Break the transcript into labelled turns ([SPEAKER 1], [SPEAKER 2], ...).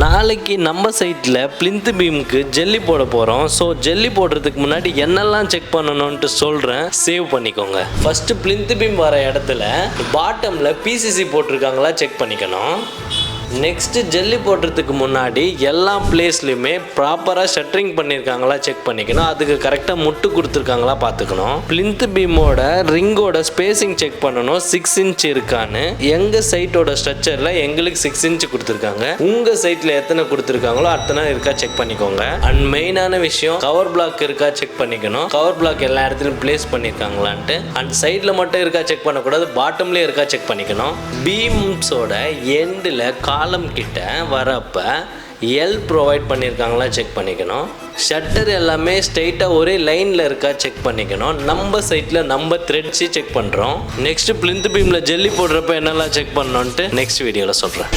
[SPEAKER 1] நாளைக்கு நம்ம சைட்டில் பிளிந்த் பீமுக்கு ஜெல்லி போட போகிறோம். ஸோ ஜெல்லி போடுறதுக்கு முன்னாடி என்னெல்லாம் செக் பண்ணணும்ட்டு சொல்கிறேன், சேவ் பண்ணிக்கோங்க. ஃபஸ்ட்டு பிளிந்த் பீம் வர இடத்துல பாட்டமில் பிசிசி போட்டிருக்காங்களா செக் பண்ணிக்கணும். நெக்ஸ்ட்டு ஜெல்லி போடுறதுக்கு முன்னாடி எல்லா பிளேஸ்லையுமே ப்ராப்பராக ஷட்டரிங் பண்ணியிருக்காங்களா செக் பண்ணிக்கணும். அதுக்கு கரெக்டாக முட்டு கொடுத்துருக்காங்களா பார்த்துக்கணும். பிளிந்த் பீமோட ரிங்கோட ஸ்பேசிங் செக் பண்ணணும், 6 இன்ச் இருக்கான்னு. எங்கள் சைட்டோட ஸ்ட்ரக்சரில் எங்களுக்கு 6 இன்ச் கொடுத்துருக்காங்க. உங்கள் சைட்டில் எத்தனை கொடுத்துருக்காங்களோ அத்தனை இருக்கா செக் பண்ணிக்கோங்க. அண்ட் மெயினான விஷயம், கவர் பிளாக் இருக்கா செக் பண்ணிக்கணும். கவர் பிளாக் எல்லா இடத்துலையும் பிளேஸ் பண்ணியிருக்காங்களான்ட்டு. அண்ட் சைடில் மட்டும் இருக்கா செக் பண்ணக்கூடாது, பாட்டம்லேயே இருக்கா செக் பண்ணிக்கணும். பீம்ஸோட எண்டில் காலம் கிட்ட வரப்ப எல் ப்ரொவைட் பண்ணியிருக்காங்களா செக் பண்ணிக்கணும். ஷட்டர் எல்லாமே ஸ்ட்ரெயிட்டாக ஒரே லைனில் இருக்கா செக் பண்ணிக்கணும். நம்ம சைட்டில் நம்ம த்ரெட்ஸி செக் பண்ணுறோம். நெக்ஸ்ட் பிளிந்த் பீமில் ஜெல்லி போடுறப்ப என்னெல்லாம் செக் பண்ணணுன்ட்டு நெக்ஸ்ட் வீடியோவில் சொல்கிறேன்.